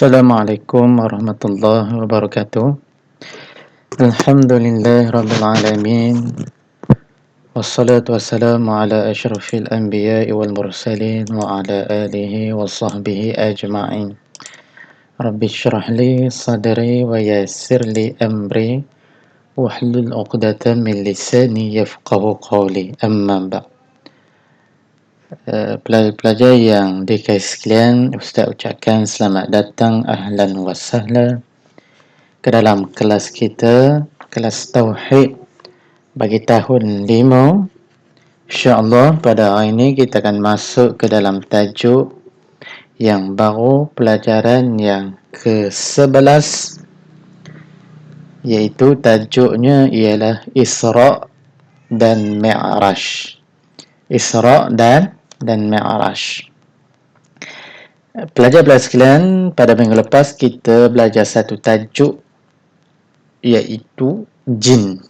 Assalamualaikum warahmatullahi wabarakatuh. Alhamdulillah rabbil alamin. Wassalatu wassalamu ala asyrafil anbiya'i wal mursalin wa ala alihi wa sahbihi ajma'in. Rabbi syrah li sadri wa yassir li amri wahlul 'uqdatam min lisani yafqahu qawli. Amma ba'd. Pelajar-pelajar yang dikasihi sekalian, Ustaz ucapkan selamat datang, ahlan wa sahlan ke dalam kelas kita, kelas Tauhid bagi tahun 5. InsyaAllah pada hari ini kita akan masuk ke dalam tajuk yang baru, pelajaran yang ke-11, iaitu tajuknya ialah Isra' dan Mi'raj. Isra' dan Mi'raj. Pelajar-pelajar sekalian, pada minggu lepas kita belajar satu tajuk iaitu jin.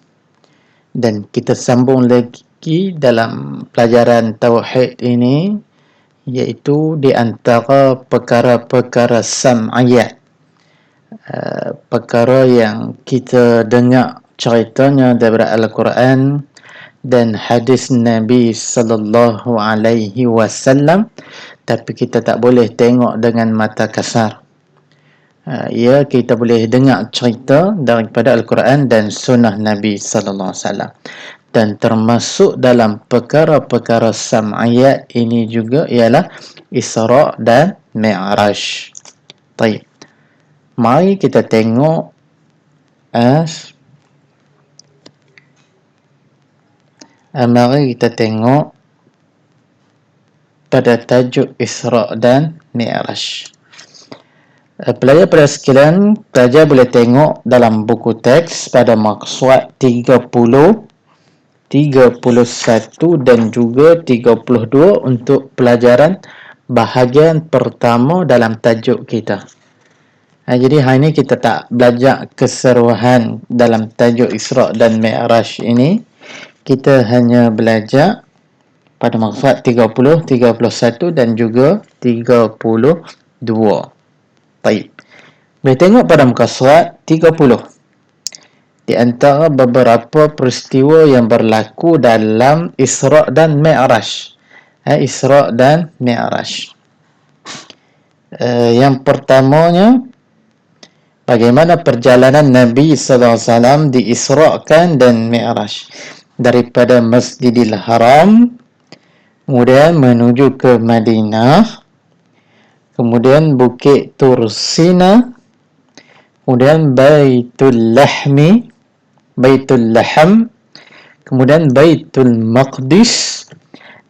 Dan kita sambung lagi dalam pelajaran tauhid ini, iaitu di antara perkara-perkara sam'iyat, perkara yang kita dengar ceritanya daripada Al-Quran dan hadis Nabi sallallahu alaihi wasallam, tapi kita tak boleh tengok dengan mata kasar. Ya, kita boleh dengar cerita daripada Al-Quran dan sunnah Nabi sallallahu alaihi wasallam. Dan termasuk dalam perkara-perkara sam'iyat ini juga ialah Isra' dan Mi'raj. Baik. Mari kita tengok mari kita tengok pada tajuk Isra' dan Mi'raj. Pelajar-pelajar sekalian, pelajar boleh tengok dalam buku teks pada maksud 30, 31 dan juga 32 untuk pelajaran bahagian pertama dalam tajuk kita. Jadi hari ini kita tak belajar keseluruhan dalam tajuk Isra' dan Mi'raj ini. Kita hanya belajar pada maksud 30, 31 dan juga 32. Baik. Boleh tengok pada muka surat 30. Di antara beberapa peristiwa yang berlaku dalam Isra' dan Mi'raj. Isra' dan Mi'raj. Yang pertamanya, bagaimana perjalanan Nabi SAW diisra'kan dan Mi'raj. Daripada Masjidil Haram, kemudian menuju ke Madinah, kemudian Bukit Tursina, kemudian Baitul Laham, kemudian Baitul Maqdis,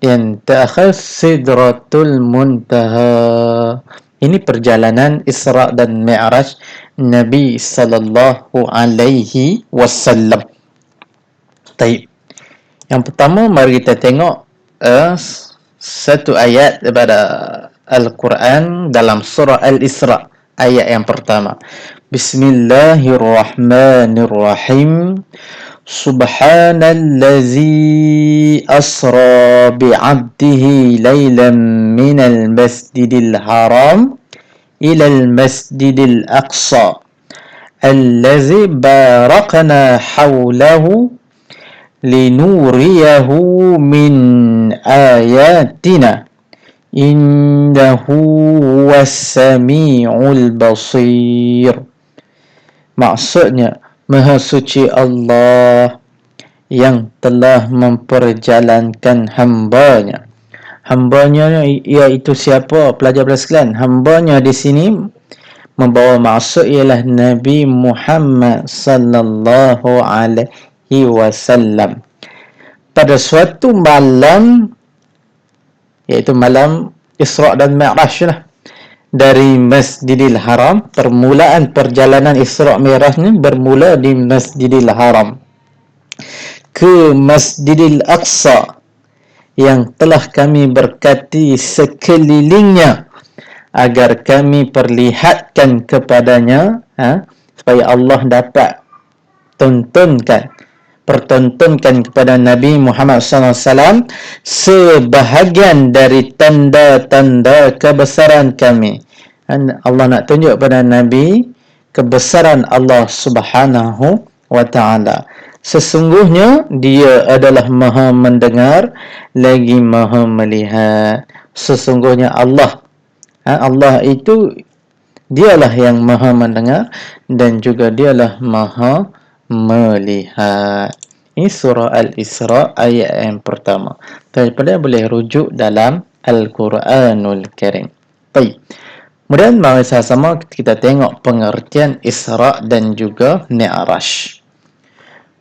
dan terakhir Sidratul Muntaha. Ini perjalanan Isra' dan Mi'raj Nabi sallallahu alaihi wasallam. Baik. Yang pertama, mari kita tengok satu ayat daripada Al-Quran dalam surah Al-Isra', ayat yang pertama. Bismillahirrahmanirrahim. Subhanallazi asra bi'abdihi laylan minal masjidil haram ilal masjidil aqsa allazi barakna hawlahu linuriyahu min ayatina innahu huwas sami'ul basir. Maksudnya, Maha Suci Allah yang telah memperjalankan hambanya. Hambanya iaitu siapa, pelajar-pelajar sekalian? Hambanya di sini membawa maksud ialah Nabi Muhammad sallallahu alaihi wasallam. Pada suatu malam, iaitu malam Isra' dan Mi'raj lah, dari Masjidil Haram, permulaan perjalanan Isra' Mi'raj ni bermula di Masjidil Haram ke Masjidil Aqsa yang telah kami berkati sekelilingnya agar kami perlihatkan kepadanya, supaya Allah dapat pertontonkan kepada Nabi Muhammad SAW sebahagian dari tanda-tanda kebesaran kami. Allah nak tunjuk pada Nabi kebesaran Allah Subhanahu wa ta'ala. Sesungguhnya dia adalah maha mendengar lagi maha melihat. Sesungguhnya Allah itu dialah yang maha mendengar dan juga dialah maha melihat. Ini surah Al-Isra ayat yang pertama. Daripada boleh rujuk dalam Al-Quranul Karim. Baik. Kemudian mari sama-sama kita tengok pengertian Isra dan juga Mi'raj.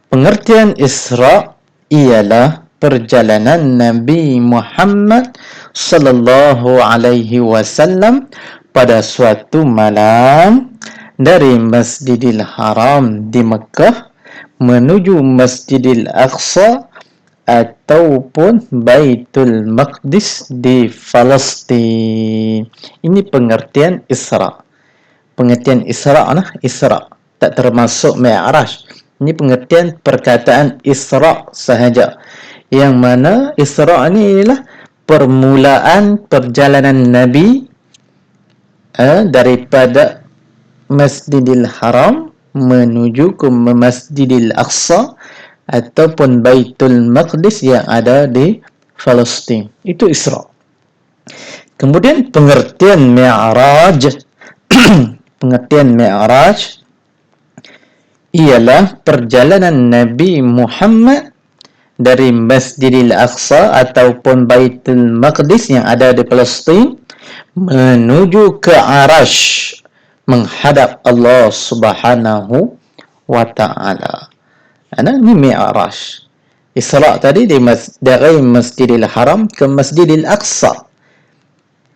Pengertian Isra ialah perjalanan Nabi Muhammad sallallahu alaihi wasallam pada suatu malam dari Masjidil Haram di Mekah menuju Masjidil Aqsa ataupun Baitul Maqdis di Palestin. Ini pengertian Isra. Pengertian Isra Isra, tak termasuk Mi'raj. Ini pengertian perkataan Isra sahaja. Yang mana Isra ini ialah permulaan perjalanan Nabi daripada Masjidil Haram menuju ke Masjidil Aqsa ataupun Baitul Maqdis yang ada di Palestin. Itu Isra. Kemudian pengertian Mi'raj. Pengertian Mi'raj ialah perjalanan Nabi Muhammad dari Masjidil Aqsa ataupun Baitul Maqdis yang ada di Palestin menuju ke Arash, menghadap Allah Subhanahu wa ta'ala. Ini Mi'raj. Isra' tadi dari Masjidil Haram ke Masjidil Aqsa.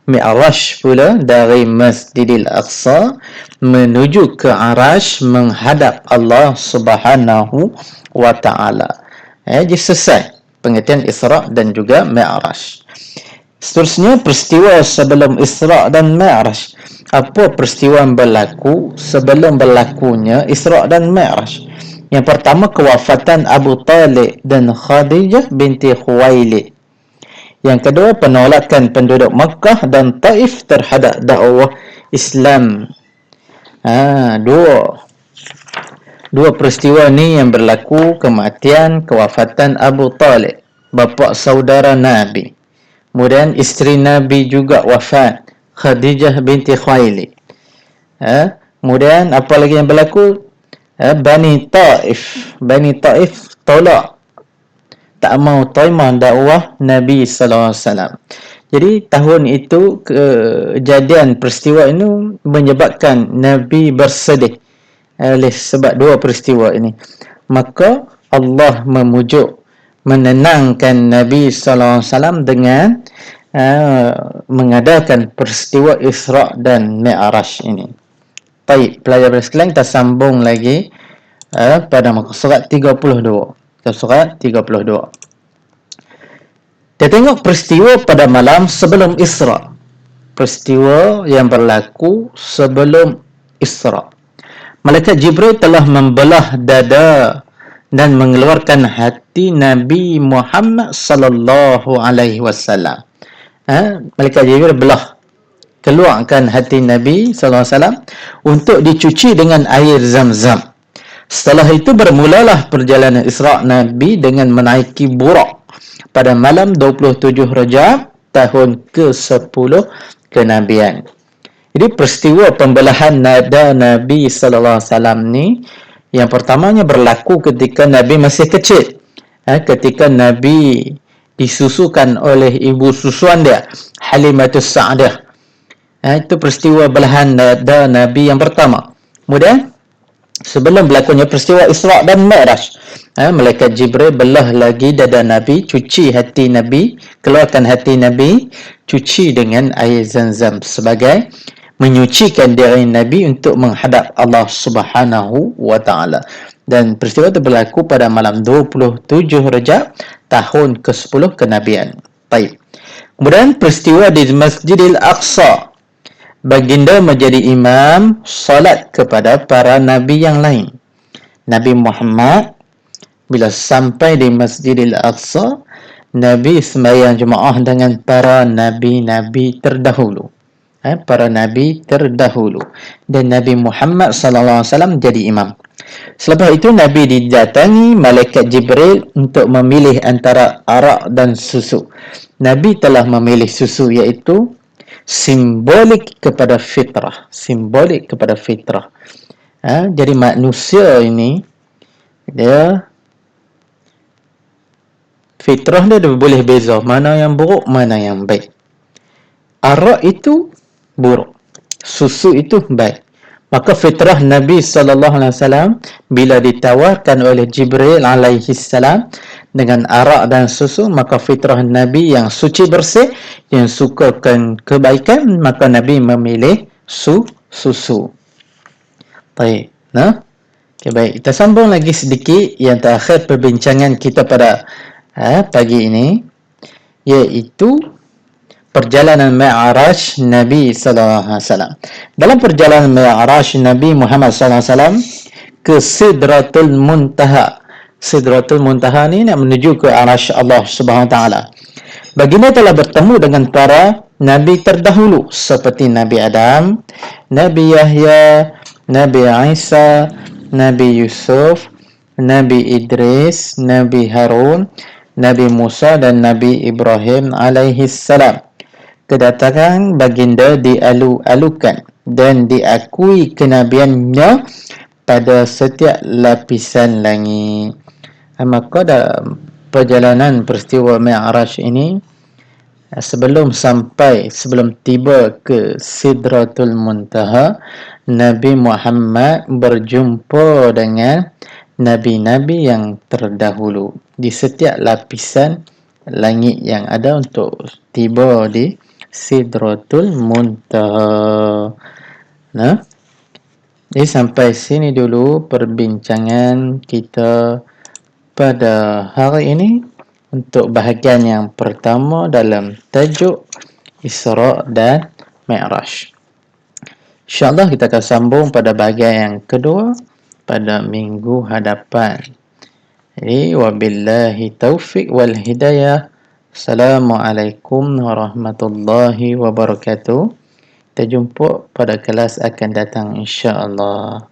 Mi'raj pula dari Masjidil Aqsa menuju ke Arash, menghadap Allah Subhanahu wa ta'ala. Jadi selesai pengertian Isra' dan juga Mi'raj. Seterusnya peristiwa sebelum Isra' dan Mi'raj. Apa peristiwa yang berlaku sebelum berlakunya Isra' dan Mi'raj? Yang pertama, kewafatan Abu Talib dan Khadijah binti Khuwailid. Yang kedua, penolakan penduduk Makkah dan Taif terhadap dakwah Islam. Dua peristiwa ni yang berlaku, kematian, kewafatan Abu Talib, bapa saudara Nabi. Kemudian isteri Nabi juga wafat, Khadijah binti Khuwailid. Kemudian apa lagi yang berlaku? Bani Taif tolak, tak mau terima dakwah Nabi sallallahu alaihi wasallam. Jadi tahun itu kejadian peristiwa ini menyebabkan Nabi bersedih oleh sebab dua peristiwa ini. Maka Allah memujuk, menenangkan Nabi sallallahu alaihi wasallam dengan mengadakan peristiwa Isra' dan Mi'raj ini. Baik, pelajar sekalian, kita sambung lagi pada muka surat 32. Surat 32. Kita tengok peristiwa pada malam sebelum Isra'. Peristiwa yang berlaku sebelum Isra'. Malaikat Jibril telah membelah dada dan mengeluarkan hati Nabi Muhammad sallallahu alaihi wasallam. Malaikat Jibril keluarkan hati Nabi sallallahu alaihi wasallam untuk dicuci dengan air Zam-Zam. Setelah itu bermulalah perjalanan Isra' Nabi dengan menaiki Burak pada malam 27 Rajab tahun ke-10 kenabian. Jadi peristiwa pembelahan dada Nabi sallallahu alaihi wasallam ni yang pertamanya berlaku ketika Nabi masih kecil. Ketika Nabi disusukan oleh ibu susuan dia, Halimatus Sa'dah. Itu peristiwa belahan dada Nabi yang pertama. Kemudian sebelum berlakunya peristiwa Isra' dan Mi'raj, malaikat Jibril belah lagi dada Nabi, cuci hati Nabi, keluarkan hati Nabi, cuci dengan air Zam-Zam sebagai menyucikan diri Nabi untuk menghadap Allah Subhanahu wa ta'ala. Dan peristiwa itu berlaku pada malam 27 Rajab tahun ke-10 kenabian. Baik. Kemudian peristiwa di Masjidil Aqsa, baginda menjadi imam salat kepada para nabi yang lain. Nabi Muhammad bila sampai di Masjidil Aqsa, Nabi sembahyang jemaah dengan para nabi-nabi terdahulu. para nabi terdahulu, dan Nabi Muhammad sallallahu alaihi wasallam jadi imam. Selepas itu Nabi didatangi malaikat Jibril untuk memilih antara arak dan susu. Nabi telah memilih susu, iaitu simbolik kepada fitrah, simbolik kepada fitrah. Jadi manusia ini, dia fitrah dia boleh beza mana yang buruk, mana yang baik. Arak itu buruk, susu itu baik. Maka fitrah Nabi SAW bila ditawarkan oleh Jibril alaihi salam dengan arak dan susu, maka fitrah Nabi yang suci bersih, yang sukakan kebaikan, maka Nabi memilih susu. Baik, okay, baik. Kita sambung lagi sedikit yang terakhir perbincangan kita pada pagi ini, iaitu perjalanan Mi'raj Nabi sallallahu alaihi wasallam. Dalam perjalanan Mi'raj Nabi Muhammad sallallahu alaihi wasallam ke Sidratul Muntaha. Sidratul Muntaha ni nak menuju ke Arasy Allah Subhanahu wa taala. Baginda telah bertemu dengan para nabi terdahulu seperti Nabi Adam, Nabi Yahya, Nabi Isa, Nabi Yusuf, Nabi Idris, Nabi Harun, Nabi Musa dan Nabi Ibrahim alaihi salam. Kedatangan baginda dialu-alukan dan diakui kenabiannya pada setiap lapisan langit. Maka dalam perjalanan peristiwa Mi'raj ini, sebelum tiba ke Sidratul Muntaha, Nabi Muhammad berjumpa dengan nabi-nabi yang terdahulu di setiap lapisan langit yang ada untuk tiba di Sidratul Muntaha. Jadi sampai sini dulu perbincangan kita pada hari ini untuk bahagian yang pertama dalam tajuk Isra dan Mi'raj. InsyaAllah kita akan sambung pada bahagian yang kedua pada minggu hadapan. Jadi wabillahi taufiq wal hidayah. Assalamualaikum warahmatullahi wabarakatuh. Kita jumpa pada kelas akan datang insya-Allah.